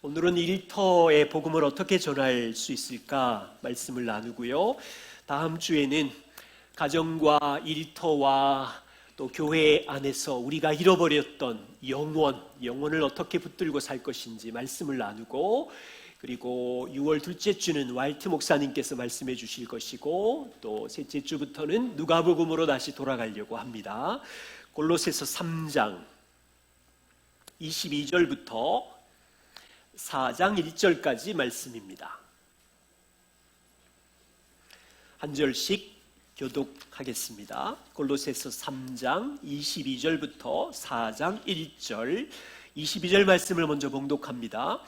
오늘은 일터의 복음을 어떻게 전할 수 있을까 말씀을 나누고요. 다음 주에는 가정과 일터와 또 교회 안에서 우리가 잃어버렸던 영혼을 어떻게 붙들고 살 것인지 말씀을 나누고, 그리고 6월 둘째 주는 와이트 목사님께서 말씀해 주실 것이고, 또 셋째 주부터는 누가복음으로 다시 돌아가려고 합니다. 골로새서 3장 22절부터 4장 1절까지 말씀입니다. 한 절씩 교독하겠습니다. 골로새서 3장 22절부터 4장 1절, 22절 말씀을 먼저 봉독합니다.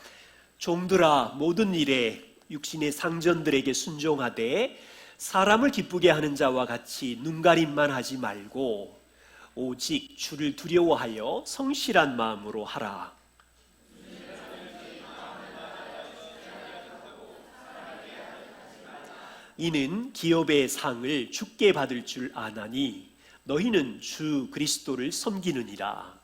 종들아, 모든 일에 육신의 상전들에게 순종하되 사람을 기쁘게 하는 자와 같이 눈가림만 하지 말고 오직 주를 두려워하여 성실한 마음으로 하라. 이는 기업의 상을 주께 받을 줄 아나니 너희는 주 그리스도를 섬기느니라.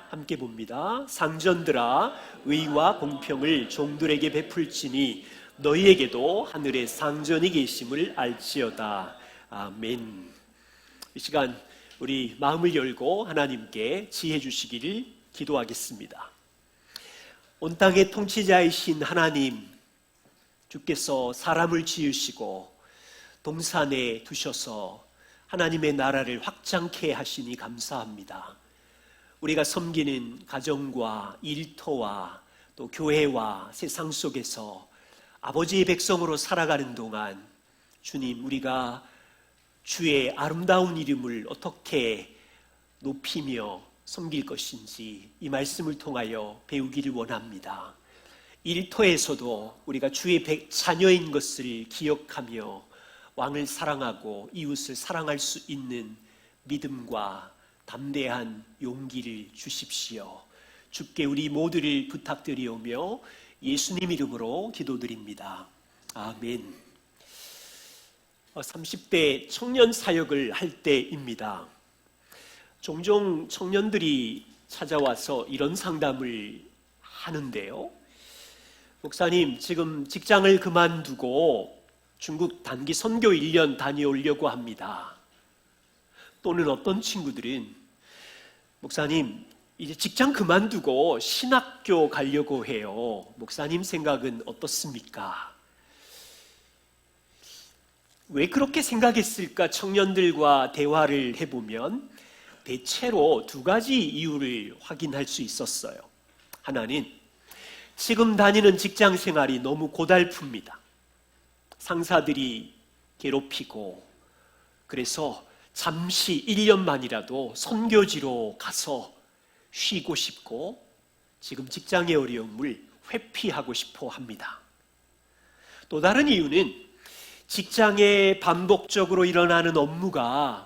함께 봅니다. 상전들아, 의와 공평을 종들에게 베풀지니 너희에게도 하늘에 상전이 계심을 알지어다. 아멘. 이 시간 우리 마음을 열고 하나님께 지혜 주시기를 기도하겠습니다. 온 땅의 통치자이신 하나님, 주께서 사람을 지으시고 동산에 두셔서 하나님의 나라를 확장케 하시니 감사합니다. 우리가 섬기는 가정과 일터와 또 교회와 세상 속에서 아버지의 백성으로 살아가는 동안 주님, 우리가 주의 아름다운 이름을 어떻게 높이며 섬길 것인지 이 말씀을 통하여 배우기를 원합니다. 일터에서도 우리가 주의 자녀인 것을 기억하며 왕을 사랑하고 이웃을 사랑할 수 있는 믿음과 담대한 용기를 주십시오. 주께 우리 모두를 부탁드리오며 예수님 이름으로 기도드립니다. 아멘. 30대 청년 사역을 할 때입니다. 종종 청년들이 찾아와서 이런 상담을 하는데요. 목사님, 지금 직장을 그만두고 중국 단기 선교 1년 다녀오려고 합니다. 또는 어떤 친구들은 목사님, 이제 직장 그만두고 신학교 가려고 해요. 목사님 생각은 어떻습니까? 왜 그렇게 생각했을까? 청년들과 대화를 해보면 대체로 두 가지 이유를 확인할 수 있었어요. 하나는 지금 다니는 직장 생활이 너무 고달픕니다. 상사들이 괴롭히고, 그래서 잠시 1년만이라도 선교지로 가서 쉬고 싶고 지금 직장의 어려움을 회피하고 싶어 합니다. 또 다른 이유는 직장에 반복적으로 일어나는 업무가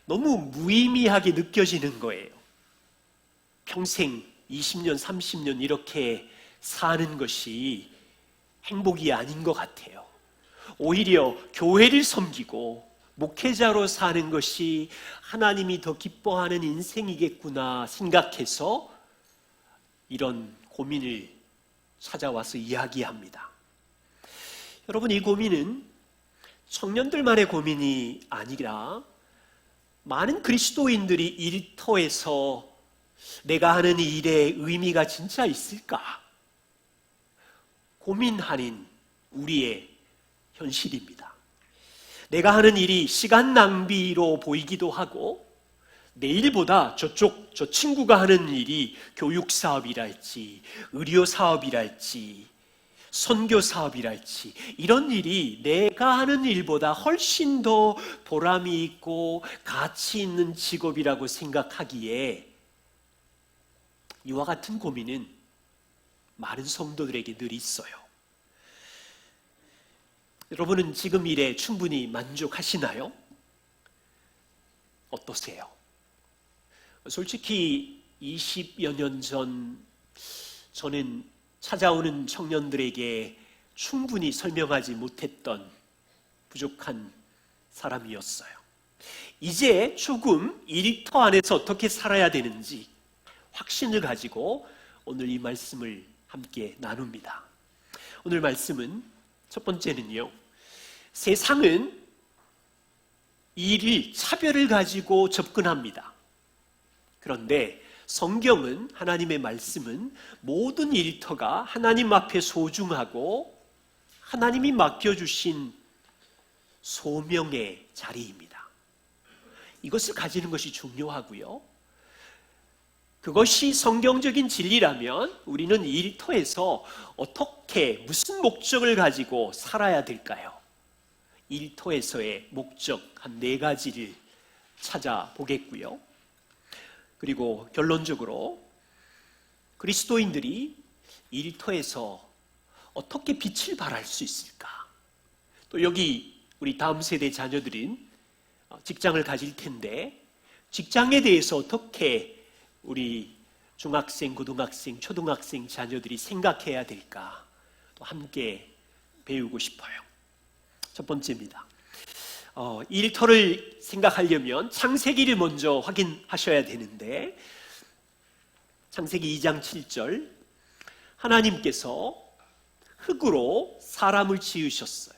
너무 무의미하게 느껴지는 거예요. 평생 20년, 30년 이렇게 사는 것이 행복이 아닌 것 같아요. 오히려 교회를 섬기고 목회자로 사는 것이 하나님이 더 기뻐하는 인생이겠구나 생각해서 이런 고민을 찾아와서 이야기합니다. 여러분, 이 고민은 청년들만의 고민이 아니라 많은 그리스도인들이 일터에서 내가 하는 이 일의 의미가 진짜 있을까 고민하는 우리의 현실입니다. 내가 하는 일이 시간 낭비로 보이기도 하고, 내일보다 저 친구가 하는 일이 교육 사업이랄지 의료 사업이랄지 선교 사업이랄지 이런 일이 내가 하는 일보다 훨씬 더 보람이 있고 가치 있는 직업이라고 생각하기에 이와 같은 고민은 많은 성도들에게 늘 있어요. 여러분은 지금 일에 충분히 만족하시나요? 어떠세요? 솔직히 20여 년 전 저는 찾아오는 청년들에게 충분히 설명하지 못했던 부족한 사람이었어요. 이제 조금 일터 안에서 어떻게 살아야 되는지 확신을 가지고 오늘 이 말씀을 함께 나눕니다. 오늘 말씀은 첫 번째는요, 세상은 일일 차별을 가지고 접근합니다. 그런데 성경은, 하나님의 말씀은 모든 일터가 하나님 앞에 소중하고 하나님이 맡겨주신 소명의 자리입니다. 이것을 가지는 것이 중요하고요. 그것이 성경적인 진리라면 우리는 일터에서 어떻게, 무슨 목적을 가지고 살아야 될까요? 일터에서의 목적 한 4가지를 찾아보겠고요. 그리고 결론적으로 그리스도인들이 일터에서 어떻게 빛을 발할 수 있을까? 또 여기 우리 다음 세대 자녀들은 직장을 가질 텐데 직장에 대해서 어떻게 우리 중학생, 고등학생, 초등학생 자녀들이 생각해야 될까? 또 함께 배우고 싶어요. 첫 번째입니다. 일터를 생각하려면 창세기를 먼저 확인하셔야 되는데, 창세기 2장 7절, 하나님께서 흙으로 사람을 지으셨어요.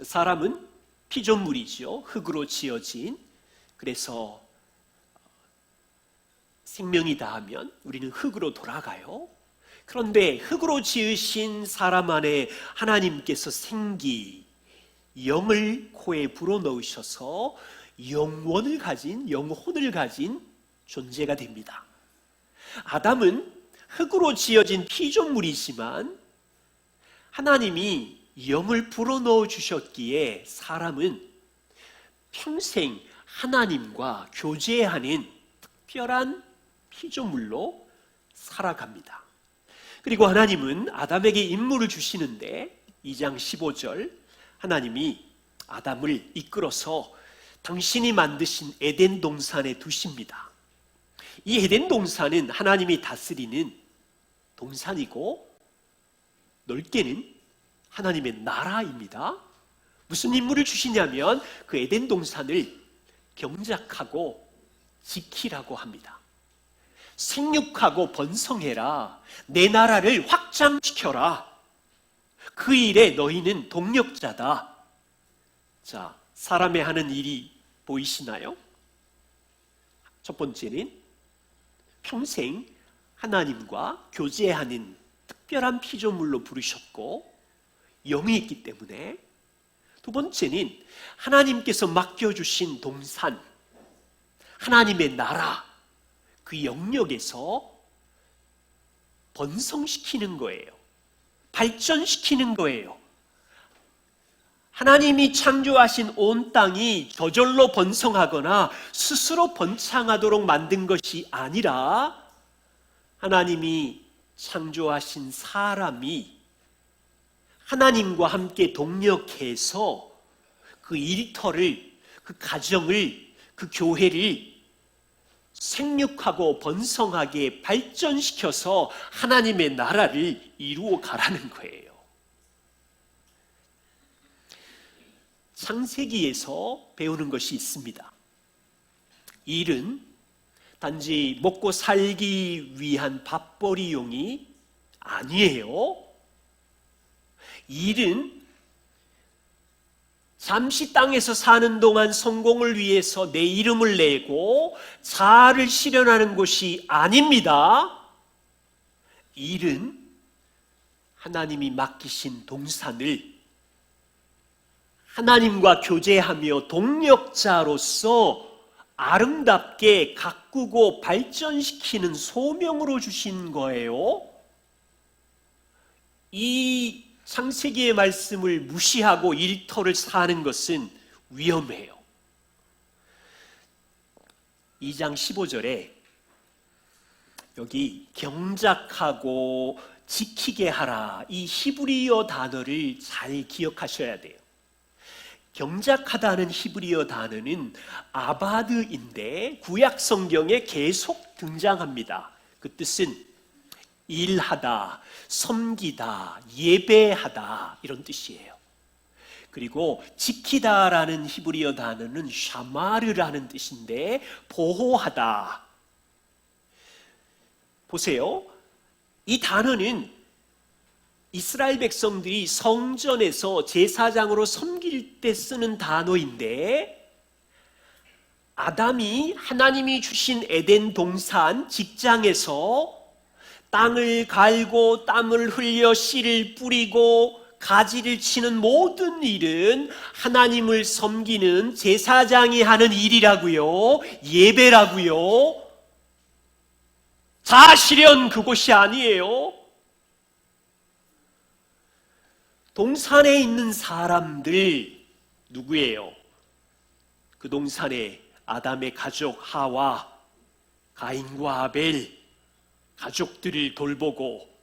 사람은 피조물이죠. 흙으로 지어진. 그래서 생명이 다하면 우리는 흙으로 돌아가요. 그런데 흙으로 지으신 사람 안에 하나님께서 생기, 영을 코에 불어넣으셔서 영혼을 가진 존재가 됩니다. 아담은 흙으로 지어진 피조물이지만 하나님이 영을 불어넣어 주셨기에 사람은 평생 하나님과 교제하는 특별한 피조물로 살아갑니다. 그리고 하나님은 아담에게 임무를 주시는데 2장 15절, 하나님이 아담을 이끌어서 당신이 만드신 에덴 동산에 두십니다. 이 에덴 동산은 하나님이 다스리는 동산이고 넓게는 하나님의 나라입니다. 무슨 임무를 주시냐면 그 에덴 동산을 경작하고 지키라고 합니다. 생육하고 번성해라. 내 나라를 확장시켜라. 그 일에 너희는 동력자다. 자, 사람의 하는 일이 보이시나요? 첫 번째는 평생 하나님과 교제하는 특별한 피조물로 부르셨고 영이 있기 때문에, 두 번째는 하나님께서 맡겨주신 동산, 하나님의 나라, 그 영역에서 번성시키는 거예요. 발전시키는 거예요. 하나님이 창조하신 온 땅이 저절로 번성하거나 스스로 번창하도록 만든 것이 아니라 하나님이 창조하신 사람이 하나님과 함께 동력해서 그 일터를, 그 가정을, 그 교회를 생육하고 번성하게 발전시켜서 하나님의 나라를 이루어 가라는 거예요. 창세기에서 배우는 것이 있습니다. 일은 단지 먹고 살기 위한 밥벌이용이 아니에요. 일은 잠시 땅에서 사는 동안 성공을 위해서 내 이름을 내고 자아를 실현하는 것이 아닙니다. 일은 하나님이 맡기신 동산을 하나님과 교제하며 동력자로서 아름답게 가꾸고 발전시키는 소명으로 주신 거예요. 이 창세기의 말씀을 무시하고 일터를 사는 것은 위험해요. 2장 15절에 여기 경작하고 지키게 하라, 이 히브리어 단어를 잘 기억하셔야 돼요. 경작하다는 히브리어 단어는 아바드인데 구약 성경에 계속 등장합니다. 그 뜻은 일하다, 섬기다, 예배하다, 이런 뜻이에요. 그리고 지키다라는 히브리어 단어는 샤마르라는 뜻인데 보호하다. 보세요. 이 단어는 이스라엘 백성들이 성전에서 제사장으로 섬길 때 쓰는 단어인데, 아담이 하나님이 주신 에덴 동산 직장에서 땅을 갈고 땀을 흘려 씨를 뿌리고 가지를 치는 모든 일은 하나님을 섬기는 제사장이 하는 일이라고요. 예배라고요. 사실은 그곳이 아니에요. 동산에 있는 사람들 누구예요? 그 동산에 아담의 가족 하와, 가인과 아벨 가족들을 돌보고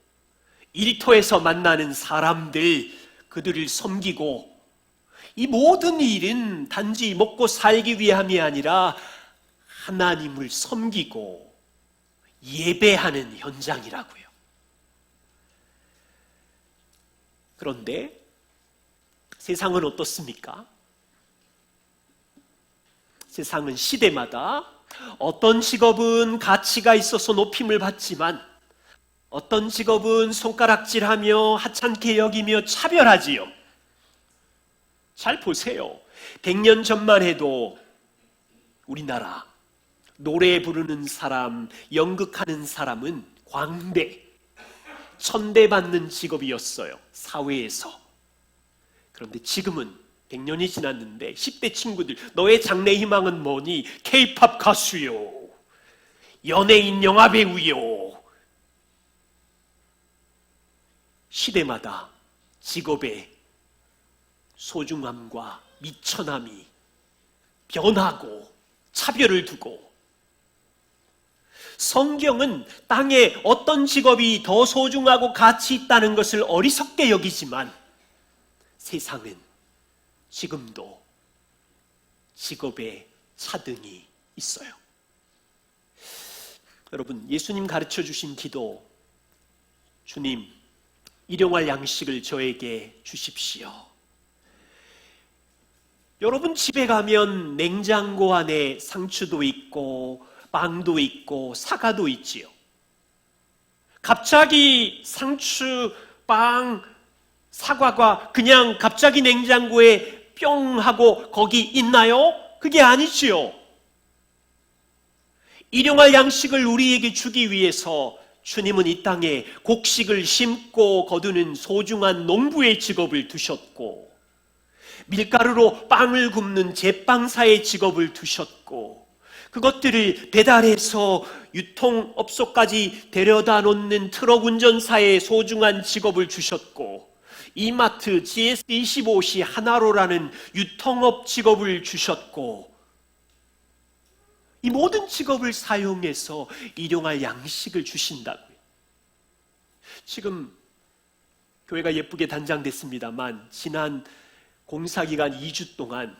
일터에서 만나는 사람들, 그들을 섬기고, 이 모든 일은 단지 먹고 살기 위함이 아니라 하나님을 섬기고 예배하는 현장이라고요. 그런데 세상은 어떻습니까? 세상은 시대마다 어떤 직업은 가치가 있어서 높임을 받지만 어떤 직업은 손가락질하며 하찮게 여기며 차별하지요. 잘 보세요. 100년 전만 해도 우리나라 노래 부르는 사람, 연극하는 사람은 광대, 천대받는 직업이었어요. 사회에서. 그런데 지금은 100년이 지났는데 10대 친구들, 너의 장래 희망은 뭐니? K-팝 가수요, 연예인 영화배우요. 시대마다 직업의 소중함과 미천함이 변하고 차별을 두고, 성경은 땅에 어떤 직업이 더 소중하고 가치 있다는 것을 어리석게 여기지만 세상은 지금도 직업의 차등이 있어요. 여러분, 예수님 가르쳐 주신 기도, 주님, 일용할 양식을 저에게 주십시오. 여러분 집에 가면 냉장고 안에 상추도 있고 빵도 있고 사과도 있지요. 갑자기 상추, 빵, 사과가 그냥 갑자기 냉장고에 뿅 하고 거기 있나요? 그게 아니지요. 일용할 양식을 우리에게 주기 위해서 주님은 이 땅에 곡식을 심고 거두는 소중한 농부의 직업을 두셨고, 밀가루로 빵을 굽는 제빵사의 직업을 두셨고, 그것들을 배달해서 유통업소까지 데려다 놓는 트럭 운전사의 소중한 직업을 주셨고, 이마트, GS25시 하나로라는 유통업 직업을 주셨고, 이 모든 직업을 사용해서 일용할 양식을 주신다고요. 지금 교회가 예쁘게 단장됐습니다만 지난 공사기간 2주 동안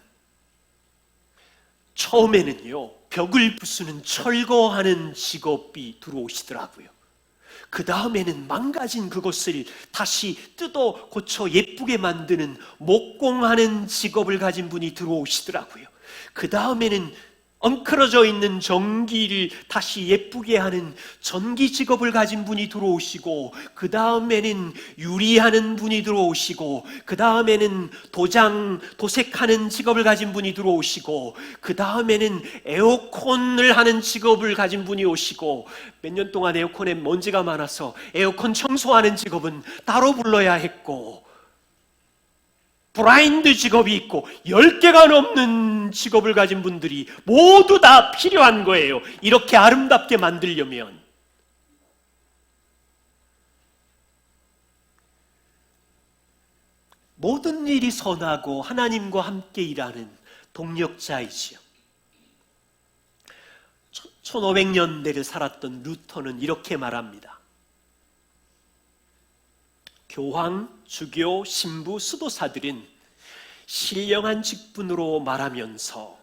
처음에는요, 벽을 부수는 철거하는 직업이 들어오시더라고요. 그 다음에는 망가진 그것을 다시 뜯어 고쳐 예쁘게 만드는 목공하는 직업을 가진 분이 들어오시더라고요. 그 다음에는 엉클어져 있는 전기를 다시 예쁘게 하는 전기 직업을 가진 분이 들어오시고, 그 다음에는 유리하는 분이 들어오시고, 그 다음에는 도색하는 직업을 가진 분이 들어오시고, 그 다음에는 에어컨을 하는 직업을 가진 분이 오시고, 몇 년 동안 에어컨에 먼지가 많아서 에어컨 청소하는 직업은 따로 불러야 했고, 브라인드 직업이 있고 10개가 넘는 직업을 가진 분들이 모두 다 필요한 거예요. 이렇게 아름답게 만들려면. 모든 일이 선하고 하나님과 함께 일하는 동력자이지요. 1500년대를 살았던 루터는 이렇게 말합니다. 교황, 주교, 신부, 수도사들은 신령한 직분으로 말하면서,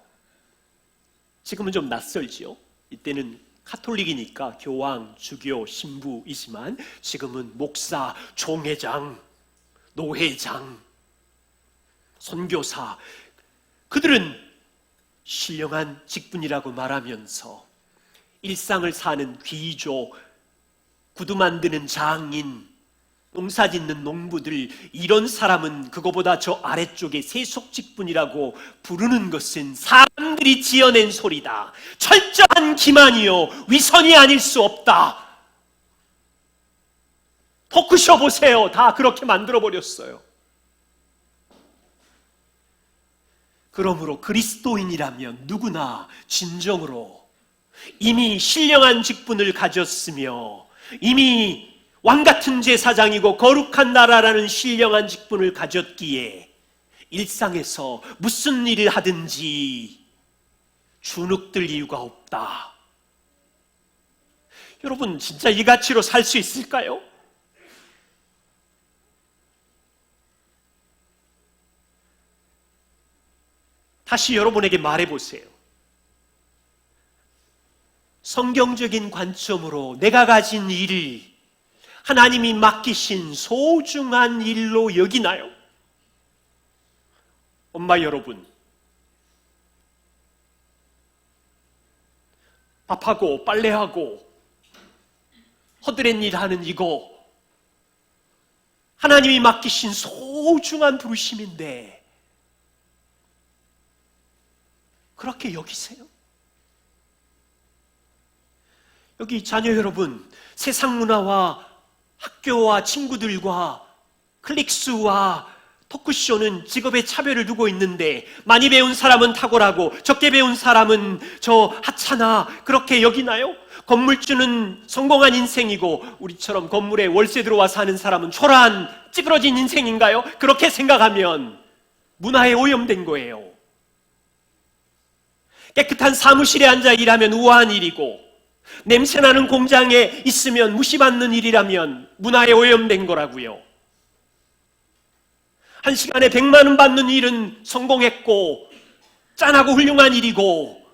지금은 좀 낯설지요. 이때는 카톨릭이니까 교황, 주교, 신부이지만 지금은 목사, 총회장, 노회장, 선교사, 그들은 신령한 직분이라고 말하면서 일상을 사는 귀족, 구두 만드는 장인, 농사 짓는 농부들, 이런 사람은 그거보다 저 아래쪽에 세속 직분이라고 부르는 것은 사람들이 지어낸 소리다. 철저한 기만이요, 위선이 아닐 수 없다. 토크쇼 보세요. 다 그렇게 만들어버렸어요. 그러므로 그리스도인이라면 누구나 진정으로 이미 신령한 직분을 가졌으며 이미 왕같은 제사장이고 거룩한 나라라는 신령한 직분을 가졌기에 일상에서 무슨 일을 하든지 주눅들 이유가 없다. 여러분, 진짜 이 가치로 살 수 있을까요? 다시 여러분에게 말해보세요. 성경적인 관점으로 내가 가진 일을 하나님이 맡기신 소중한 일로 여기나요? 엄마 여러분, 밥하고 빨래하고 허드렛 일 하는 이거 하나님이 맡기신 소중한 부르심인데 그렇게 여기세요? 여기 자녀 여러분, 세상 문화와 학교와 친구들과 클릭수와 토크쇼는 직업의 차별을 두고 있는데 많이 배운 사람은 탁월하고 적게 배운 사람은 저 하찮아, 그렇게 여기나요? 건물주는 성공한 인생이고 우리처럼 건물에 월세 들어와 사는 사람은 초라한 찌그러진 인생인가요? 그렇게 생각하면 문화에 오염된 거예요. 깨끗한 사무실에 앉아 일하면 우아한 일이고 냄새나는 공장에 있으면 무시받는 일이라면 문화에 오염된 거라고요. 한 시간에 100만 원 받는 일은 성공했고 짠하고 훌륭한 일이고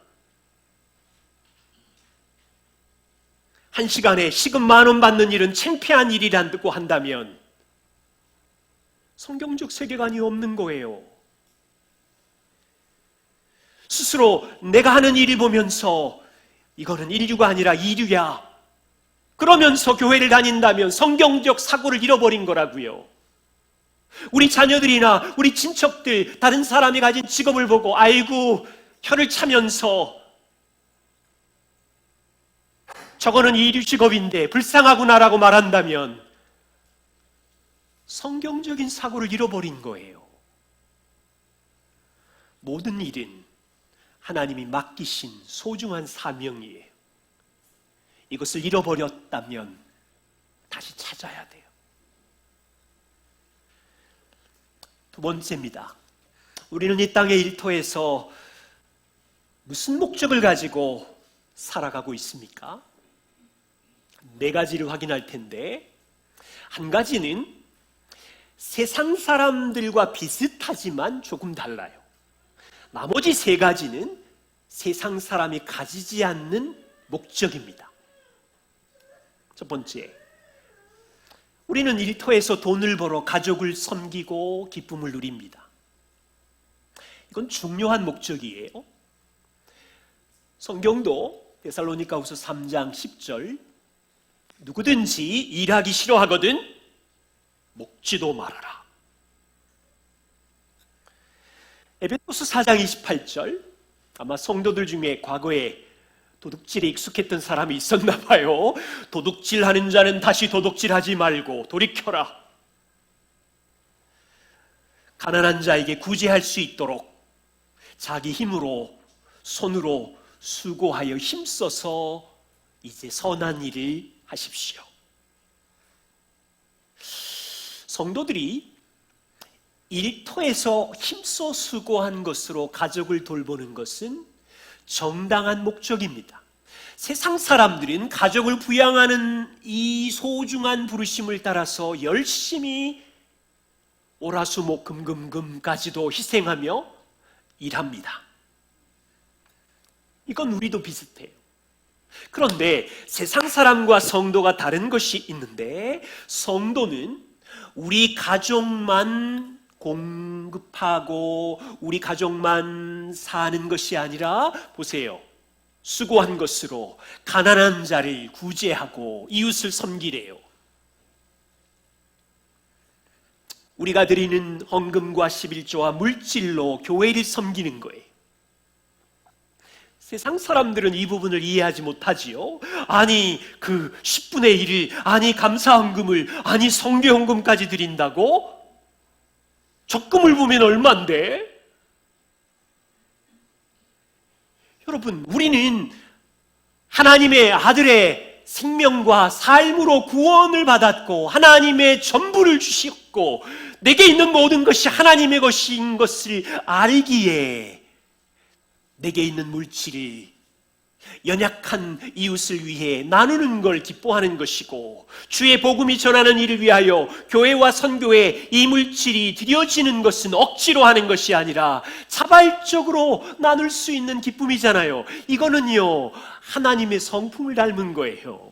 한 시간에 시급 10,000원 받는 일은 창피한 일이라고 한다면 성경적 세계관이 없는 거예요. 스스로 내가 하는 일을 보면서 이거는 인류가 아니라 이류야, 그러면서 교회를 다닌다면 성경적 사고를 잃어버린 거라고요. 우리 자녀들이나 우리 친척들, 다른 사람이 가진 직업을 보고 아이고 혀를 차면서 저거는 이류 직업인데 불쌍하구나라고 말한다면 성경적인 사고를 잃어버린 거예요. 모든 일은 하나님이 맡기신 소중한 사명이에요. 이것을 잃어버렸다면 다시 찾아야 돼요. 두 번째입니다. 우리는 이 땅의 일터에서 무슨 목적을 가지고 살아가고 있습니까? 네 가지를 확인할 텐데, 한 가지는 세상 사람들과 비슷하지만 조금 달라요. 나머지 세 가지는 세상 사람이 가지지 않는 목적입니다. 첫 번째, 우리는 일터에서 돈을 벌어 가족을 섬기고 기쁨을 누립니다. 이건 중요한 목적이에요. 성경도 데살로니가후서 3장 10절, 누구든지 일하기 싫어하거든 먹지도 말아라. 에베소서 4장 28절, 아마 성도들 중에 과거에 도둑질에 익숙했던 사람이 있었나 봐요. 도둑질하는 자는 다시 도둑질하지 말고 돌이켜라. 가난한 자에게 구제할 수 있도록 자기 힘으로, 손으로 수고하여 힘써서 이제 선한 일을 하십시오. 성도들이 일터에서 힘써 수고한 것으로 가족을 돌보는 것은 정당한 목적입니다. 세상 사람들은 가족을 부양하는 이 소중한 부르심을 따라서 열심히 오라수목금금금까지도 희생하며 일합니다. 이건 우리도 비슷해요. 그런데 세상 사람과 성도가 다른 것이 있는데, 성도는 우리 가족만 공급하고 우리 가족만 사는 것이 아니라 보세요. 수고한 것으로 가난한 자를 구제하고 이웃을 섬기래요. 우리가 드리는 헌금과 11조와 물질로 교회를 섬기는 거예요. 세상 사람들은 이 부분을 이해하지 못하지요. 아니 그 10분의 1을, 아니 감사헌금을, 아니 성교헌금까지 드린다고? 적금을 보면 얼만데? 여러분, 우리는 하나님의 아들의 생명과 삶으로 구원을 받았고 하나님의 전부를 주셨고 내게 있는 모든 것이 하나님의 것인 것을 알기에 내게 있는 물질을 연약한 이웃을 위해 나누는 걸 기뻐하는 것이고, 주의 복음이 전하는 일을 위하여 교회와 선교에 이 물질이 드려지는 것은 억지로 하는 것이 아니라 자발적으로 나눌 수 있는 기쁨이잖아요. 이거는요, 하나님의 성품을 닮은 거예요.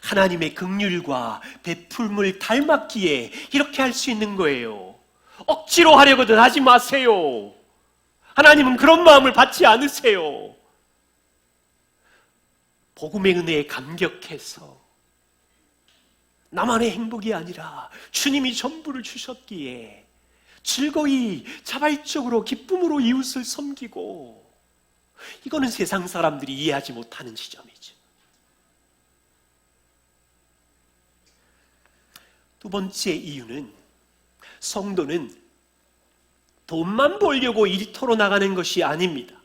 하나님의 긍휼과 베풀음을 닮았기에 이렇게 할 수 있는 거예요. 억지로 하려거든 하지 마세요. 하나님은 그런 마음을 받지 않으세요. 복음의 은혜에 감격해서 나만의 행복이 아니라 주님이 전부를 주셨기에 즐거이 자발적으로 기쁨으로 이웃을 섬기고, 이거는 세상 사람들이 이해하지 못하는 지점이죠. 두 번째 이유는, 성도는 돈만 벌려고 일터로 나가는 것이 아닙니다.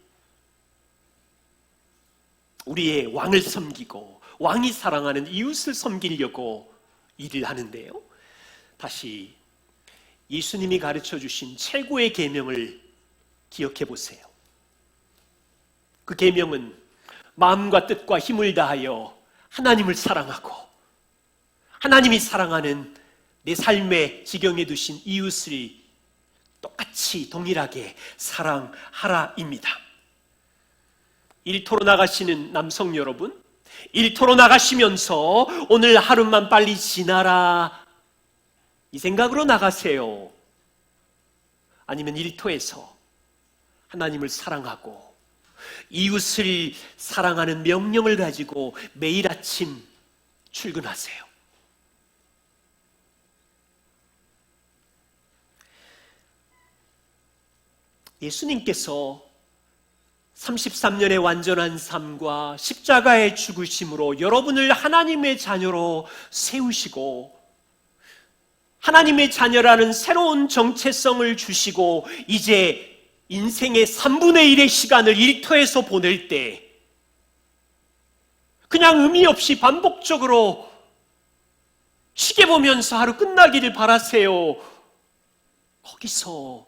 우리의 왕을 섬기고 왕이 사랑하는 이웃을 섬기려고 일을 하는데요. 다시 예수님이 가르쳐 주신 최고의 계명을 기억해 보세요. 그 계명은 마음과 뜻과 힘을 다하여 하나님을 사랑하고 하나님이 사랑하는 내 삶의 지경에 두신 이웃을 똑같이 동일하게 사랑하라입니다. 일터로 나가시는 남성 여러분, 일터로 나가시면서 오늘 하루만 빨리 지나라 이 생각으로 나가세요? 아니면 일터에서 하나님을 사랑하고 이웃을 사랑하는 명령을 가지고 매일 아침 출근하세요? 예수님께서 33년의 완전한 삶과 십자가의 죽으심으로 여러분을 하나님의 자녀로 세우시고 하나님의 자녀라는 새로운 정체성을 주시고 이제 인생의 3분의 1의 시간을 일터에서 보낼 때 그냥 의미 없이 반복적으로 시계 보면서 하루 끝나기를 바라세요? 거기서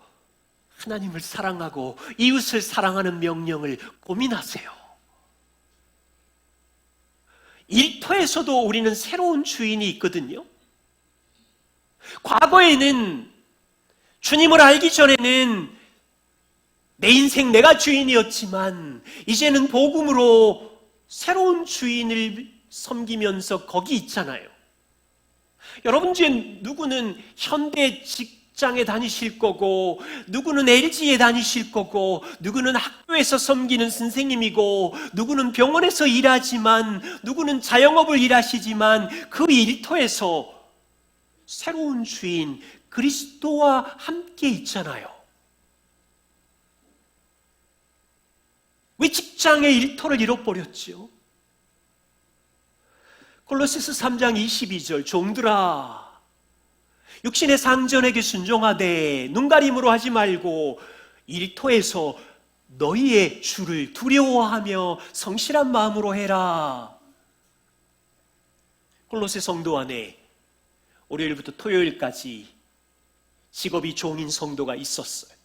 하나님을 사랑하고 이웃을 사랑하는 명령을 고민하세요. 일터에서도 우리는 새로운 주인이 있거든요. 과거에는, 주님을 알기 전에는 내 인생 내가 주인이었지만 이제는 복음으로 새로운 주인을 섬기면서 거기 있잖아요. 여러분 중에 누구는 현대 직장에 다니실 거고, 누구는 LG에 다니실 거고, 누구는 학교에서 섬기는 선생님이고, 누구는 병원에서 일하지만, 누구는 자영업을 일하시지만 그 일터에서 새로운 주인 그리스도와 함께 있잖아요. 왜 직장의 일터를 잃어버렸죠? 골로새서 3장 22절, 종들아 육신의 상전에게 순종하되 눈가림으로 하지 말고 일터에서 너희의 주를 두려워하며 성실한 마음으로 해라. 골로새 성도 안에 월요일부터 토요일까지 직업이 종인 성도가 있었어요.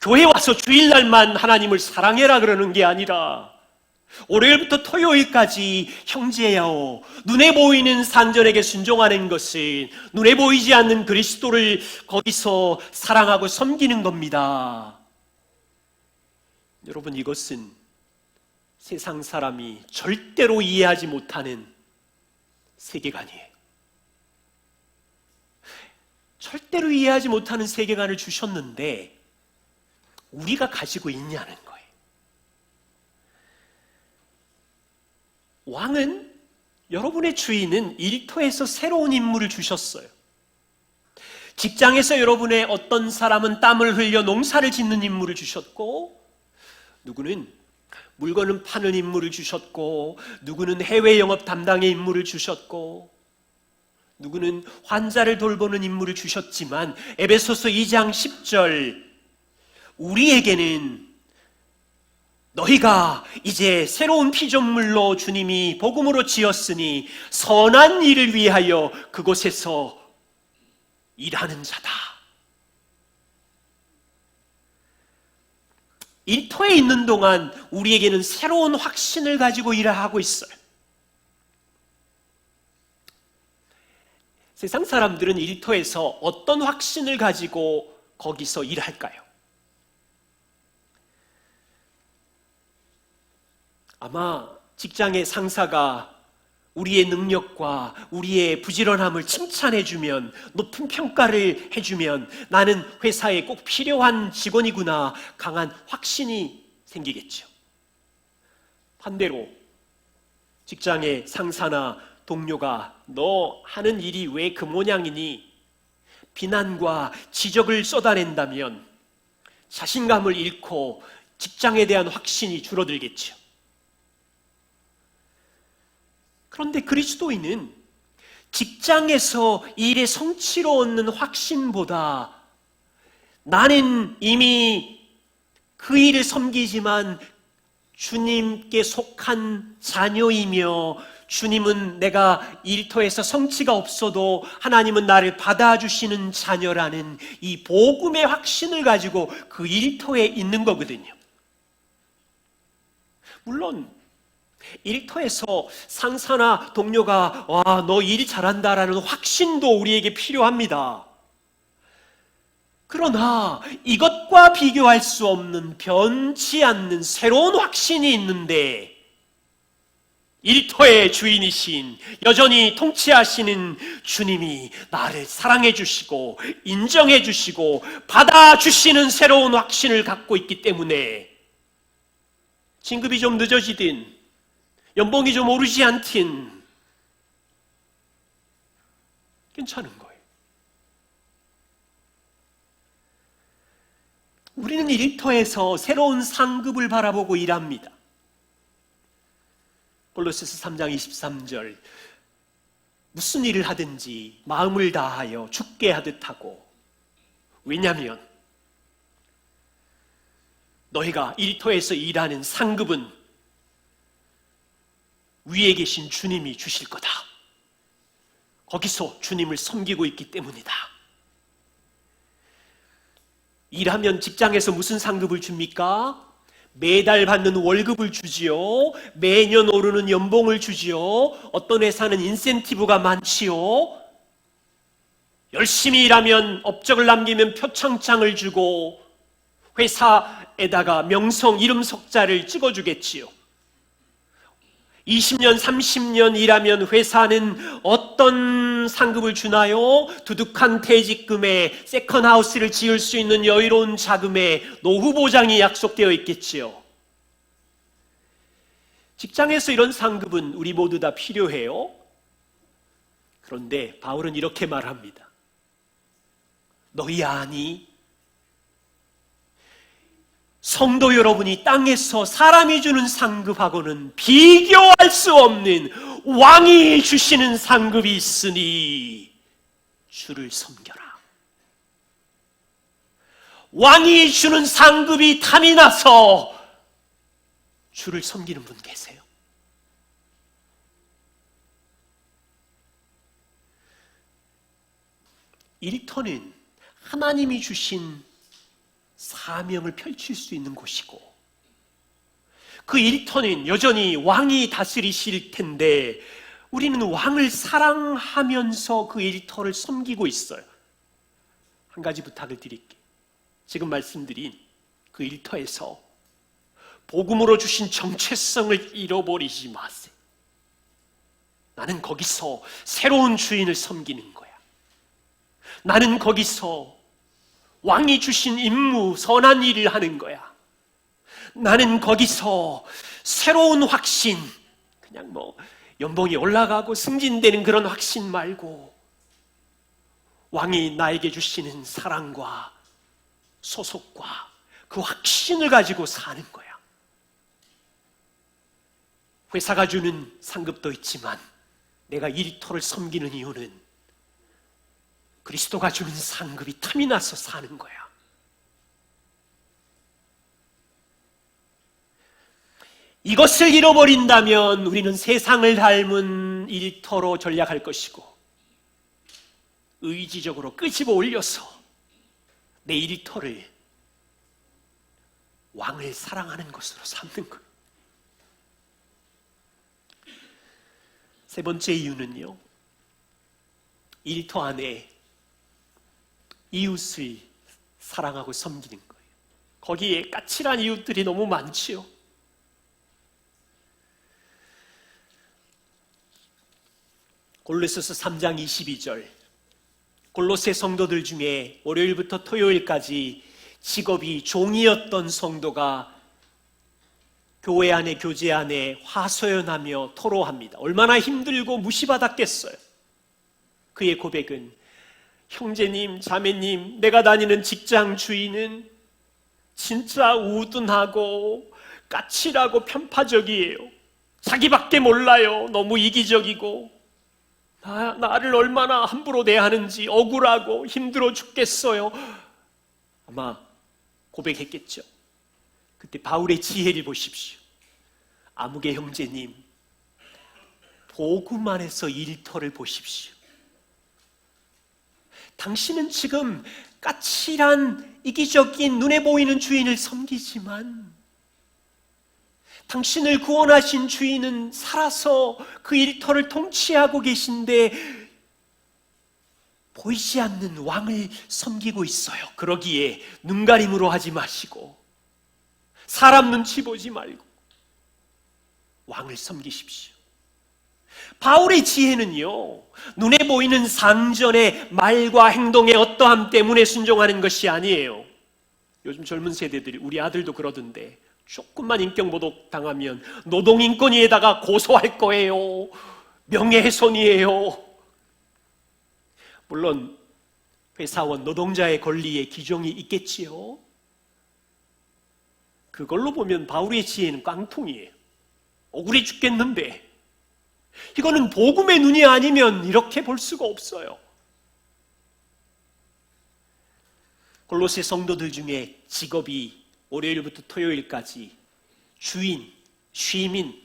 교회 와서 주일날만 하나님을 사랑해라 그러는 게 아니라 월요일부터 토요일까지 형제여, 눈에 보이는 상전에게 순종하는 것은 눈에 보이지 않는 그리스도를 거기서 사랑하고 섬기는 겁니다. 여러분, 이것은 세상 사람이 절대로 이해하지 못하는 세계관이에요. 절대로 이해하지 못하는 세계관을 주셨는데 우리가 가지고 있냐는 거예요. 왕은, 여러분의 주인은 일터에서 새로운 인물을 주셨어요. 직장에서 여러분의 어떤 사람은 땀을 흘려 농사를 짓는 인물을 주셨고, 누구는 물건을 파는 인물을 주셨고, 누구는 해외 영업 담당의 인물을 주셨고, 누구는 환자를 돌보는 인물을 주셨지만 에베소서 2장 10절, 우리에게는 너희가 이제 새로운 피조물로 주님이 복음으로 지었으니 선한 일을 위하여 그곳에서 일하는 자다. 일터에 있는 동안 우리에게는 새로운 확신을 가지고 일을 하고 있어요. 세상 사람들은 일터에서 어떤 확신을 가지고 거기서 일할까요? 아마 직장의 상사가 우리의 능력과 우리의 부지런함을 칭찬해주면, 높은 평가를 해주면 나는 회사에 꼭 필요한 직원이구나, 강한 확신이 생기겠죠. 반대로 직장의 상사나 동료가 너 하는 일이 왜 그 모양이니? 비난과 지적을 쏟아낸다면 자신감을 잃고 직장에 대한 확신이 줄어들겠죠. 그런데 그리스도인은 직장에서 일의 성취로 얻는 확신보다 나는 이미 그 일을 섬기지만 주님께 속한 자녀이며 주님은 내가 일터에서 성취가 없어도 하나님은 나를 받아주시는 자녀라는 이 복음의 확신을 가지고 그 일터에 있는 거거든요. 물론 일터에서 상사나 동료가 와, 너 일 잘한다라는 확신도 우리에게 필요합니다. 그러나 이것과 비교할 수 없는 변치 않는 새로운 확신이 있는데, 일터의 주인이신, 여전히 통치하시는 주님이 나를 사랑해 주시고 인정해 주시고 받아주시는 새로운 확신을 갖고 있기 때문에 진급이 좀 늦어지든 연봉이 좀 오르지 않든 괜찮은 거예요. 우리는 일터에서 새로운 상급을 바라보고 일합니다. 골로새서 3장 23절, 무슨 일을 하든지 마음을 다하여 죽게 하듯 하고, 왜냐하면 너희가 일터에서 일하는 상급은 위에 계신 주님이 주실 거다. 거기서 주님을 섬기고 있기 때문이다. 일하면 직장에서 무슨 상급을 줍니까? 매달 받는 월급을 주지요. 매년 오르는 연봉을 주지요. 어떤 회사는 인센티브가 많지요. 열심히 일하면, 업적을 남기면 표창장을 주고 회사에다가 명성, 이름 석자를 찍어주겠지요. 20년, 30년 일하면 회사는 어떤 상급을 주나요? 두둑한 퇴직금에 세컨하우스를 지을 수 있는 여유로운 자금에 노후 보장이 약속되어 있겠지요. 직장에서 이런 상급은 우리 모두 다 필요해요. 그런데 바울은 이렇게 말합니다. 너희 아니? 성도 여러분이 땅에서 사람이 주는 상급하고는 비교할 수 없는 왕이 주시는 상급이 있으니 주를 섬겨라. 왕이 주는 상급이 탐이 나서 주를 섬기는 분 계세요? 일터는 하나님이 주신 사명을 펼칠 수 있는 곳이고, 그 일터는 여전히 왕이 다스리실 텐데 우리는 왕을 사랑하면서 그 일터를 섬기고 있어요. 한 가지 부탁을 드릴게요. 지금 말씀드린 그 일터에서 복음으로 주신 정체성을 잃어버리지 마세요. 나는 거기서 새로운 주인을 섬기는 거야. 나는 거기서 왕이 주신 임무, 선한 일을 하는 거야. 나는 거기서 새로운 확신, 그냥 연봉이 올라가고 승진되는 그런 확신 말고 왕이 나에게 주시는 사랑과 소속과 그 확신을 가지고 사는 거야. 회사가 주는 상급도 있지만 내가 일터를 섬기는 이유는 그리스도가 주는 상급이 탐이 나서 사는 거야. 이것을 잃어버린다면 우리는 세상을 닮은 일터로 전략할 것이고 의지적으로 끄집어 올려서 내 일터를 왕을 사랑하는 것으로 삼는 거예요. 세 번째 이유는요, 일터 안에 이웃을 사랑하고 섬기는 거예요. 거기에 까칠한 이웃들이 너무 많지요. 골로새서 3장 22절, 골로새 성도들 중에 월요일부터 토요일까지 직업이 종이었던 성도가 교회 안에, 교제 안에 화소연하며 토로합니다. 얼마나 힘들고 무시받았겠어요. 그의 고백은, 형제님, 자매님, 내가 다니는 직장 주인은 진짜 우둔하고 까칠하고 편파적이에요. 자기밖에 몰라요. 너무 이기적이고 나를 얼마나 함부로 대하는지 억울하고 힘들어 죽겠어요. 아마 고백했겠죠. 그때 바울의 지혜를 보십시오. 아무개 형제님, 복음 안에서 일터를 보십시오. 당신은 지금 까칠한 이기적인 눈에 보이는 주인을 섬기지만 당신을 구원하신 주인은 살아서 그 일터를 통치하고 계신데 보이지 않는 왕을 섬기고 있어요. 그러기에 눈가림으로 하지 마시고 사람 눈치 보지 말고 왕을 섬기십시오. 바울의 지혜는요, 눈에 보이는 상전의 말과 행동의 어떠함 때문에 순종하는 것이 아니에요. 요즘 젊은 세대들이, 우리 아들도 그러던데, 조금만 인격모독 당하면 노동인권위에다가 고소할 거예요. 명예훼손이에요. 물론 회사원, 노동자의 권리에 규정이 있겠지요. 그걸로 보면 바울의 지혜는 깡통이에요. 억울해 죽겠는데 이거는 복음의 눈이 아니면 이렇게 볼 수가 없어요. 골로새 성도들 중에 직업이 월요일부터 토요일까지 주인, 쉬민,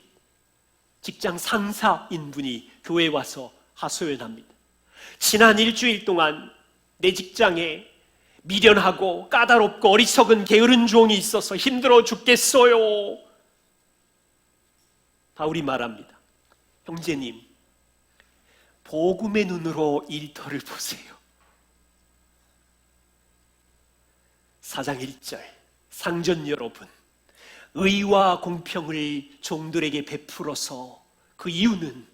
직장 상사인 분이 교회에 와서 하소연합니다. 지난 일주일 동안 내 직장에 미련하고 까다롭고 어리석은 게으른 종이 있어서 힘들어 죽겠어요. 바울이 말합니다. 형제님, 복음의 눈으로 일터를 보세요. 4장 1절, 상전 여러분, 의와 공평을 종들에게 베풀어서 그 이유는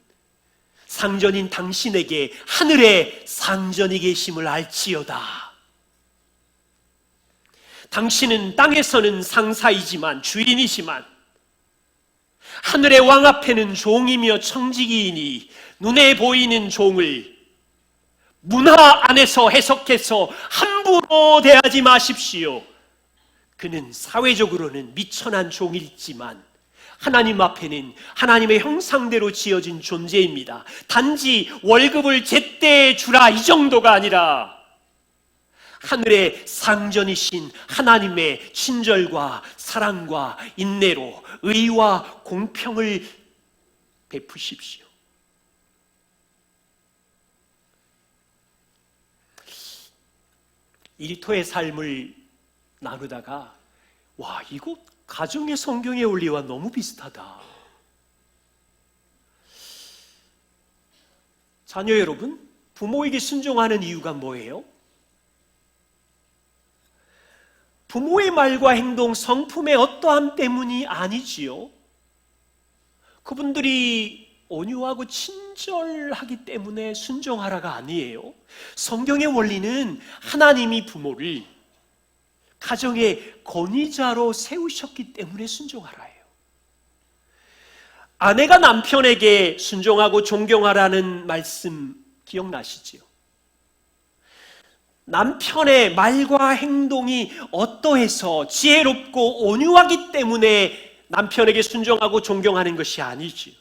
상전인 당신에게 하늘에 상전이 계심을 알지어다. 당신은 땅에서는 상사이지만, 주인이지만 하늘의 왕 앞에는 종이며 청지기이니 눈에 보이는 종을 문화 안에서 해석해서 함부로 대하지 마십시오. 그는 사회적으로는 미천한 종이지만 하나님 앞에는 하나님의 형상대로 지어진 존재입니다. 단지 월급을 제때 주라 이 정도가 아니라 하늘의 상전이신 하나님의 친절과 사랑과 인내로 의와 공평을 베푸십시오. 일터의 삶을 나누다가 와, 이거 가정의 성경의 원리와 너무 비슷하다. 자녀 여러분, 부모에게 순종하는 이유가 뭐예요? 부모의 말과 행동, 성품의 어떠함 때문이 아니지요. 그분들이 온유하고 친절하고 친절하기 때문에 순종하라가 아니에요. 성경의 원리는 하나님이 부모를 가정의 권위자로 세우셨기 때문에 순종하라예요. 아내가 남편에게 순종하고 존경하라는 말씀 기억나시지요? 남편의 말과 행동이 어떠해서 지혜롭고 온유하기 때문에 남편에게 순종하고 존경하는 것이 아니지요.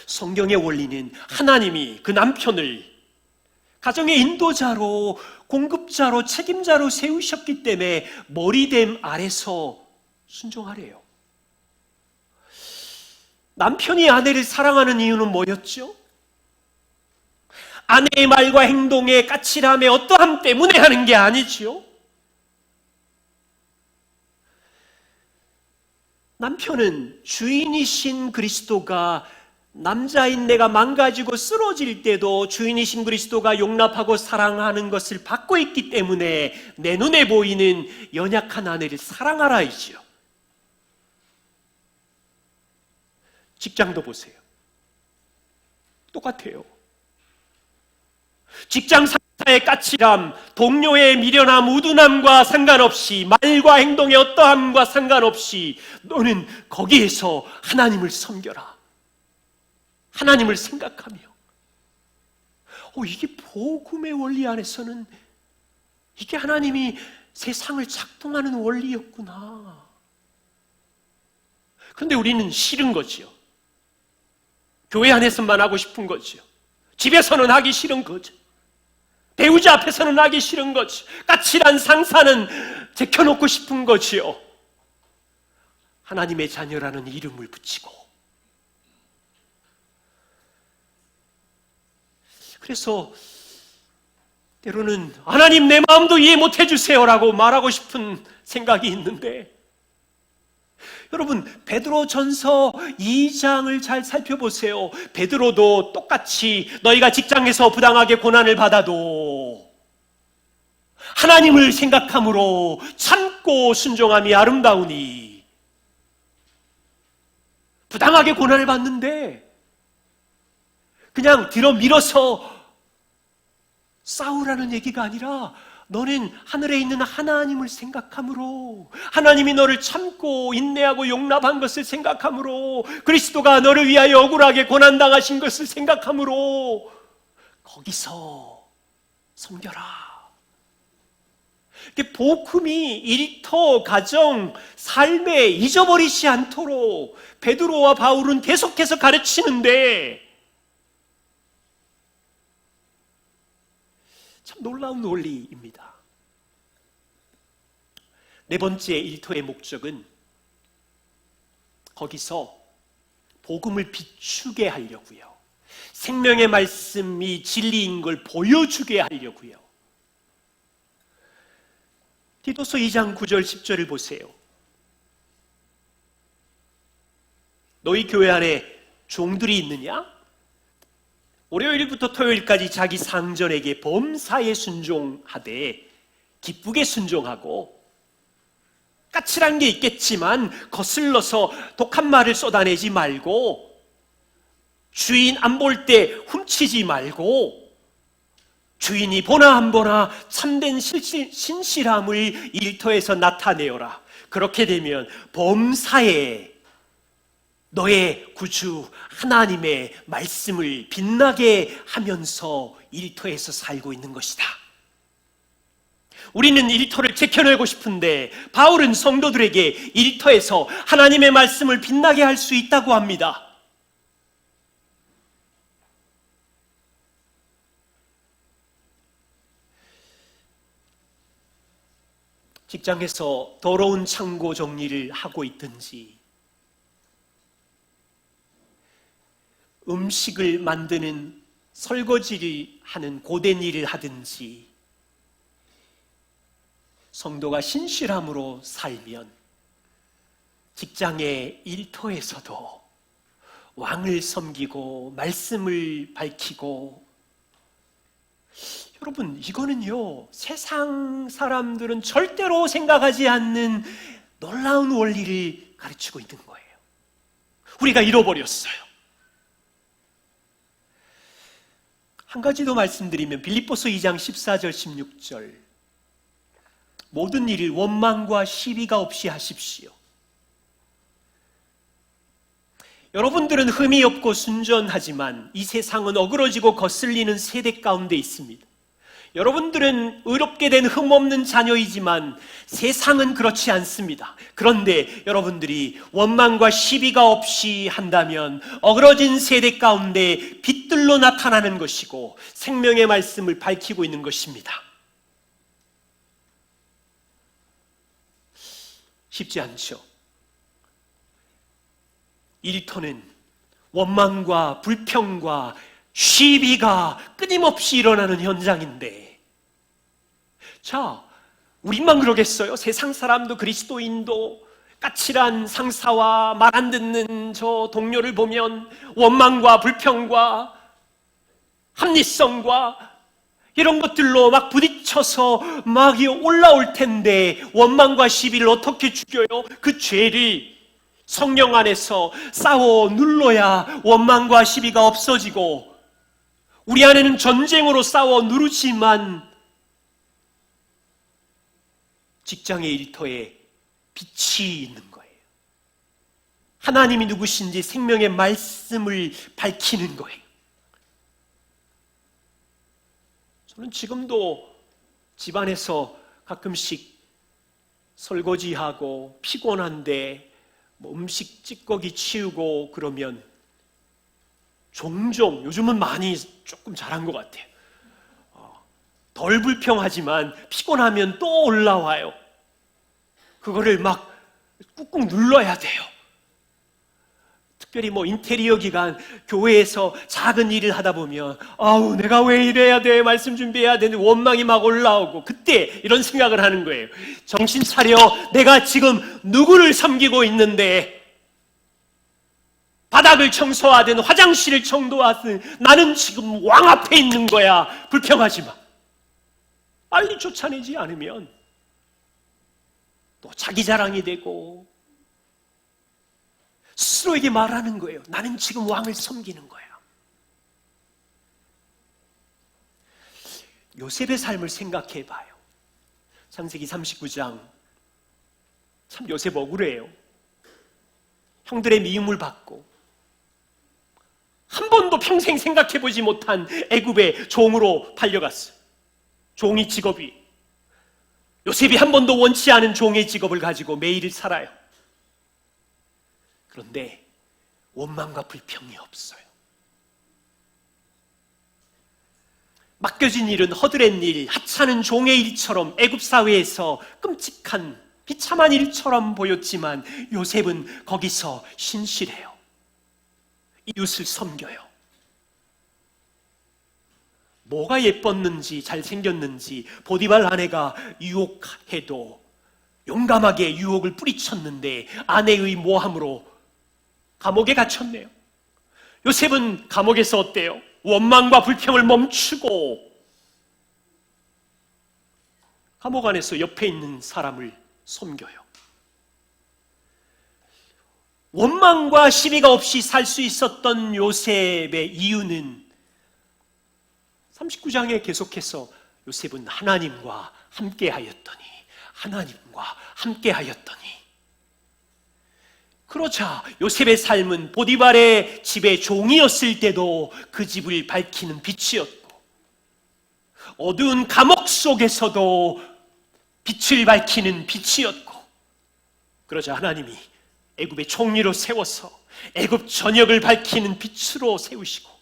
성경의 원리는 하나님이 그 남편을 가정의 인도자로, 공급자로, 책임자로 세우셨기 때문에 머리됨 아래서 순종하래요. 남편이 아내를 사랑하는 이유는 뭐였죠? 아내의 말과 행동에 까칠함에 어떠함 때문에 하는 게 아니지요. 남편은 주인이신 그리스도가 남자인 내가 망가지고 쓰러질 때도 주인이신 그리스도가 용납하고 사랑하는 것을 받고 있기 때문에 내 눈에 보이는 연약한 아내를 사랑하라이지요. 직장도 보세요. 똑같아요. 직장 상사의 까칠함, 동료의 미련함, 우둔함과 상관없이, 말과 행동의 어떠함과 상관없이 너는 거기에서 하나님을 섬겨라. 하나님을 생각하며. 이게 복음의 원리 안에서는 이게 하나님이 세상을 작동하는 원리였구나. 그런데 우리는 싫은 거지요. 교회 안에서만 하고 싶은 거지요. 집에서는 하기 싫은 거죠. 배우자 앞에서는 하기 싫은 거죠. 까칠한 상사는 제껴놓고 싶은 거지요. 하나님의 자녀라는 이름을 붙이고. 그래서 때로는 하나님 내 마음도 이해 못 해주세요라고 말하고 싶은 생각이 있는데, 여러분 베드로전서 2장을 잘 살펴보세요. 베드로도 똑같이 너희가 직장에서 부당하게 고난을 받아도 하나님을 생각함으로 참고 순종함이 아름다우니, 부당하게 고난을 받는데 그냥 뒤로 밀어서 싸우라는 얘기가 아니라 너는 하늘에 있는 하나님을 생각함으로, 하나님이 너를 참고 인내하고 용납한 것을 생각함으로, 그리스도가 너를 위하여 억울하게 고난당하신 것을 생각함으로 거기서 섬겨라. 복음이 일터, 가정, 삶에 잊어버리지 않도록 베드로와 바울은 계속해서 가르치는데, 참 놀라운 원리입니다. 네 번째 일터의 목적은 거기서 복음을 비추게 하려고요. 생명의 말씀이 진리인 걸 보여주게 하려고요. 디도서 2장 9절 10절을 보세요. 너희 교회 안에 종들이 있느냐? 월요일부터 토요일까지 자기 상전에게 범사에 순종하되 기쁘게 순종하고, 까칠한 게 있겠지만 거슬러서 독한 말을 쏟아내지 말고, 주인 안 볼 때 훔치지 말고, 주인이 보나 안 보나 참된 신실함을 일터에서 나타내어라. 그렇게 되면 범사에 너의 구주 하나님의 말씀을 빛나게 하면서 일터에서 살고 있는 것이다. 우리는 일터를 지켜내고 싶은데 바울은 성도들에게 일터에서 하나님의 말씀을 빛나게 할 수 있다고 합니다. 직장에서 더러운 창고 정리를 하고 있든지, 음식을 만드는 설거지를 하는 고된 일을 하든지, 성도가 신실함으로 살면 직장의 일터에서도 왕을 섬기고 말씀을 밝히고, 여러분 이거는요, 세상 사람들은 절대로 생각하지 않는 놀라운 원리를 가르치고 있는 거예요. 우리가 잃어버렸어요. 한 가지 더 말씀드리면 빌립보서 2장 14절 16절 모든 일을 원망과 시비가 없이 하십시오. 여러분들은 흠이 없고 순전하지만 이 세상은 어그러지고 거슬리는 세대 가운데 있습니다. 여러분들은 의롭게 된 흠없는 자녀이지만 세상은 그렇지 않습니다. 그런데 여러분들이 원망과 시비가 없이 한다면 어그러진 세대 가운데 빛들로 나타나는 것이고 생명의 말씀을 밝히고 있는 것입니다. 쉽지 않죠. 일터는 원망과 불평과 시비가 끊임없이 일어나는 현장인데, 자, 우리만 그러겠어요? 세상 사람도 그리스도인도 까칠한 상사와 말 안 듣는 저 동료를 보면 원망과 불평과 합리성과 이런 것들로 막 부딪혀서 막 올라올 텐데 원망과 시비를 어떻게 죽여요? 그 죄를 성령 안에서 싸워 눌러야 원망과 시비가 없어지고, 우리 안에는 전쟁으로 싸워 누르지만 직장의 일터에 빛이 있는 거예요. 하나님이 누구신지 생명의 말씀을 밝히는 거예요. 저는 지금도 집안에서 가끔씩 설거지하고 피곤한데 음식 찌꺼기 치우고 그러면 종종, 요즘은 많이 조금 잘한 것 같아요. 덜 불평하지만 피곤하면 또 올라와요. 그거를 막 꾹꾹 눌러야 돼요. 특별히 인테리어 기간, 교회에서 작은 일을 하다 보면 아우 내가 왜 이래야 돼, 말씀 준비해야 되는데 원망이 막 올라오고, 그때 이런 생각을 하는 거예요. 정신 차려, 내가 지금 누구를 섬기고 있는데, 바닥을 청소하든 화장실을 청소하든 나는 지금 왕 앞에 있는 거야. 불평하지 마. 빨리 쫓아내지 않으면 또 자기 자랑이 되고 스스로에게 말하는 거예요. 나는 지금 왕을 섬기는 거야. 요셉의 삶을 생각해 봐요. 창세기 39장. 참 요셉 억울해요. 형들의 미움을 받고 한 번도 평생 생각해 보지 못한 애굽의 종으로 팔려갔어요. 종이 직업이. 요셉이 한 번도 원치 않은 종의 직업을 가지고 매일 살아요. 그런데 원망과 불평이 없어요. 맡겨진 일은 허드렛 일, 하찮은 종의 일처럼 애굽 사회에서 끔찍한 비참한 일처럼 보였지만 요셉은 거기서 신실해요. 이웃을 섬겨요. 뭐가 예뻤는지 잘생겼는지 보디발 아내가 유혹해도 용감하게 유혹을 뿌리쳤는데 아내의 모함으로 감옥에 갇혔네요. 요셉은 감옥에서 어때요? 원망과 불평을 멈추고 감옥 안에서 옆에 있는 사람을 섬겨요. 원망과 시비가 없이 살 수 있었던 요셉의 이유는 39장에 계속해서 요셉은 하나님과 함께하였더니 그러자 요셉의 삶은 보디발의 집의 종이었을 때도 그 집을 밝히는 빛이었고, 어두운 감옥 속에서도 빛을 밝히는 빛이었고, 그러자 하나님이 애굽의 총리로 세워서 애굽 전역을 밝히는 빛으로 세우시고,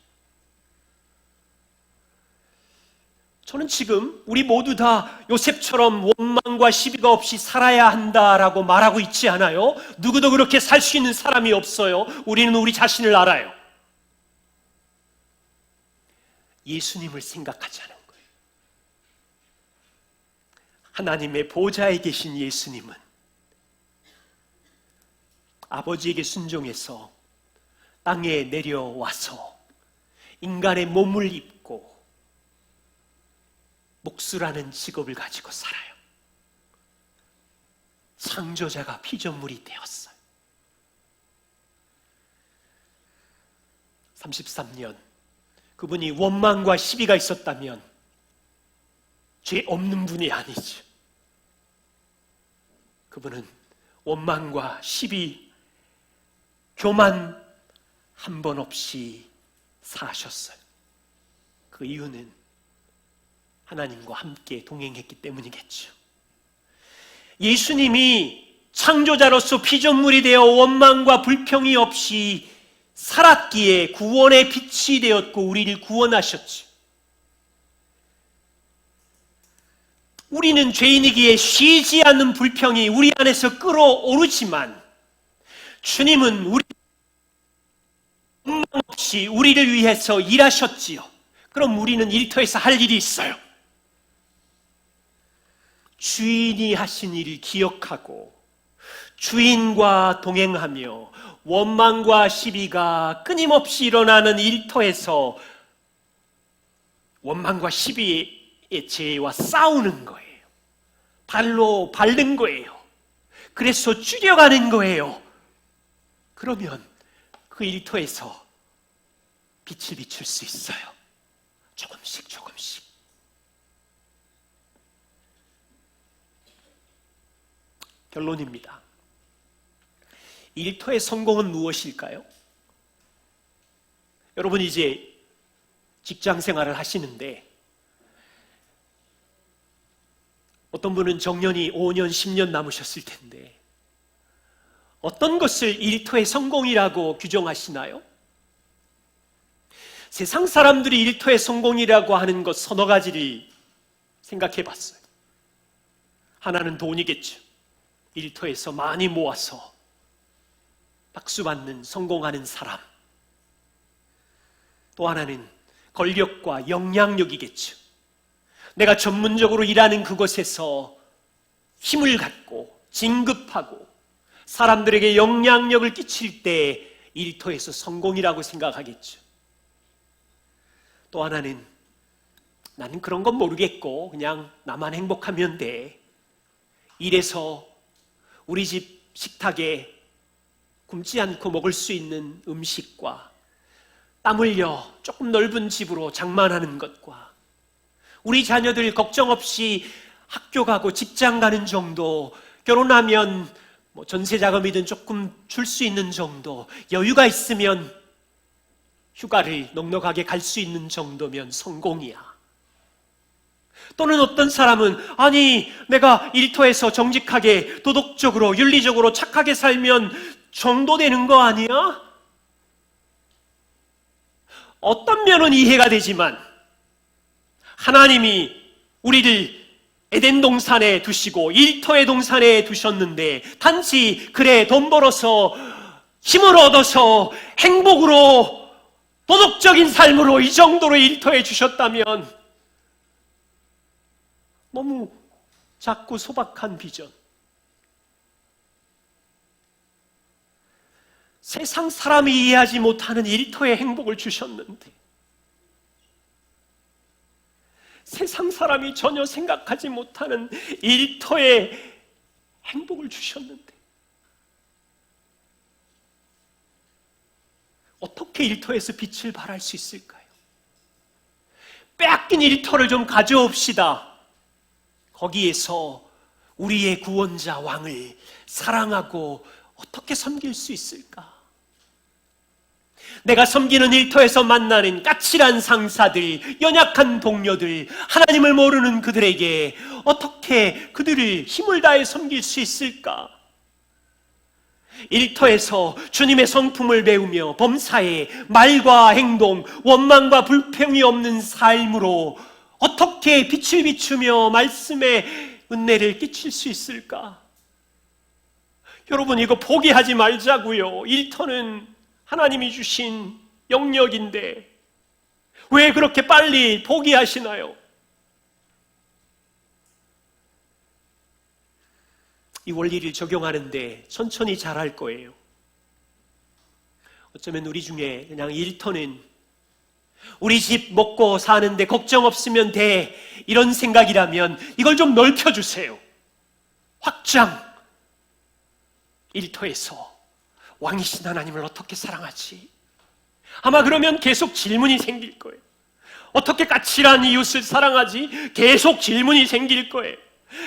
저는 지금 우리 모두 다 요셉처럼 원망과 시비가 없이 살아야 한다라고 말하고 있지 않아요? 누구도 그렇게 살 수 있는 사람이 없어요. 우리는 우리 자신을 알아요. 예수님을 생각하자는 거예요. 하나님의 보좌에 계신 예수님은 아버지에게 순종해서 땅에 내려와서 인간의 몸을 입고 목수라는 직업을 가지고 살아요. 창조자가 피조물이 되었어요. 33년 그 그분이 원망과 시비가 있었다면 죄 없는 분이 아니죠. 그분은 원망과 시비, 교만 한 번 없이 사셨어요. 그 이유는 하나님과 함께 동행했기 때문이겠죠. 예수님이 창조자로서 피조물이 되어 원망과 불평이 없이 살았기에 구원의 빛이 되었고 우리를 구원하셨죠. 우리는 죄인이기에 쉬지 않는 불평이 우리 안에서 끓어오르지만 주님은 우리 원망 없이 우리를 위해서 일하셨지요. 그럼 우리는 일터에서 할 일이 있어요. 주인이 하신 일을 기억하고 주인과 동행하며 원망과 시비가 끊임없이 일어나는 일터에서 원망과 시비의 죄와 싸우는 거예요. 발로 밟는 거예요. 그래서 줄여가는 거예요. 그러면 그 일터에서 빛을 비출 수 있어요. 조금씩 조금씩. 결론입니다. 일터의 성공은 무엇일까요? 여러분 이제 직장 생활을 하시는데 어떤 분은 정년이 5년, 10년 남으셨을 텐데 어떤 것을 일터의 성공이라고 규정하시나요? 세상 사람들이 일터의 성공이라고 하는 것 서너 가지를 생각해 봤어요. 하나는 돈이겠죠. 일터에서 많이 모아서 박수 받는 성공하는 사람. 또 하나는 권력과 영향력이겠죠. 내가 전문적으로 일하는 그곳에서 힘을 갖고 진급하고 사람들에게 영향력을 끼칠 때 일터에서 성공이라고 생각하겠죠. 또 하나는 나는 그런 건 모르겠고 그냥 나만 행복하면 돼. 일해서 우리 집 식탁에 굶지 않고 먹을 수 있는 음식과 땀 흘려 조금 넓은 집으로 장만하는 것과 우리 자녀들 걱정 없이 학교 가고 직장 가는 정도, 결혼하면 전세 자금이든 조금 줄 수 있는 정도, 여유가 있으면 휴가를 넉넉하게 갈 수 있는 정도면 성공이야. 또는 어떤 사람은 아니 내가 일터에서 정직하게 도덕적으로 윤리적으로 착하게 살면 정도 되는 거 아니야? 어떤 면은 이해가 되지만 하나님이 우리를 에덴 동산에 두시고 일터의 동산에 두셨는데 단지 그래 돈 벌어서 힘을 얻어서 행복으로 도덕적인 삶으로 이 정도로 일터에 주셨다면 너무 작고 소박한 비전. 세상 사람이 이해하지 못하는 일터의 행복을 주셨는데 세상 사람이 전혀 생각하지 못하는 일터의 행복을 주셨는데 어떻게 일터에서 빛을 발할 수 있을까요? 빼앗긴 일터를 좀 가져옵시다. 거기에서 우리의 구원자 왕을 사랑하고 어떻게 섬길 수 있을까? 내가 섬기는 일터에서 만나는 까칠한 상사들, 연약한 동료들, 하나님을 모르는 그들에게 어떻게 그들을 힘을 다해 섬길 수 있을까? 일터에서 주님의 성품을 배우며 범사에 말과 행동, 원망과 불평이 없는 삶으로 어떻게 빛을 비추며 말씀의 은혜를 끼칠 수 있을까? 여러분 이거 포기하지 말자고요. 일터는 하나님이 주신 영역인데 왜 그렇게 빨리 포기하시나요? 이 원리를 적용하는데 천천히 잘할 거예요. 어쩌면 우리 중에 그냥 일터는 우리 집 먹고 사는데 걱정 없으면 돼 이런 생각이라면 이걸 좀 넓혀주세요. 확장. 일터에서 왕이신 하나님을 어떻게 사랑하지? 아마 그러면 계속 질문이 생길 거예요. 어떻게 까칠한 이웃을 사랑하지? 계속 질문이 생길 거예요.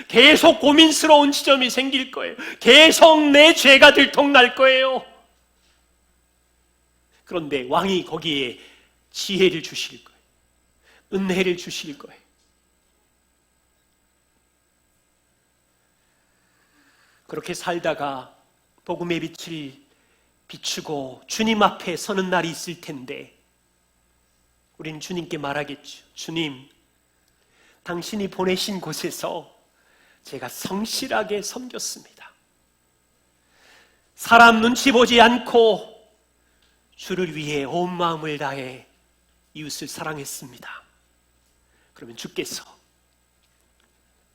계속 고민스러운 지점이 생길 거예요. 계속 내 죄가 들통날 거예요. 그런데 왕이 거기에 지혜를 주실 거예요. 은혜를 주실 거예요. 그렇게 살다가 복음의 빛을 비추고 주님 앞에 서는 날이 있을 텐데 우리는 주님께 말하겠죠. 주님, 당신이 보내신 곳에서 제가 성실하게 섬겼습니다. 사람 눈치 보지 않고 주를 위해 온 마음을 다해 이웃을 사랑했습니다. 그러면 주께서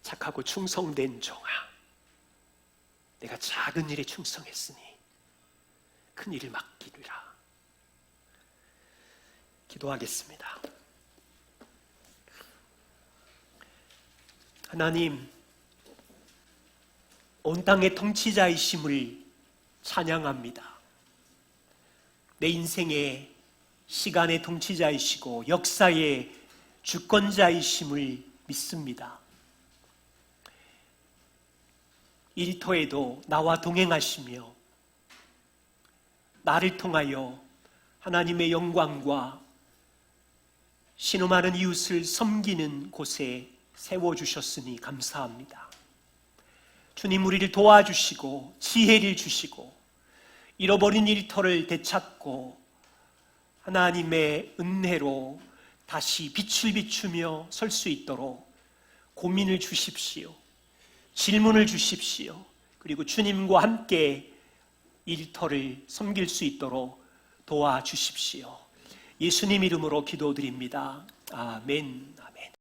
착하고 충성된 종아, 내가 작은 일에 충성했으니 큰 일을 맡기리라. 기도하겠습니다. 하나님, 온 땅의 통치자이심을 찬양합니다. 내 인생의 시간의 통치자이시고 역사의 주권자이심을 믿습니다. 일터에도 나와 동행하시며 나를 통하여 하나님의 영광과 신음하는 이웃을 섬기는 곳에 세워주셨으니 감사합니다. 주님, 우리를 도와주시고 지혜를 주시고 잃어버린 일터를 되찾고 하나님의 은혜로 다시 빛을 비추며 설 수 있도록 고민을 주십시오. 질문을 주십시오. 그리고 주님과 함께 일터를 섬길 수 있도록 도와주십시오. 예수님 이름으로 기도드립니다. 아멘.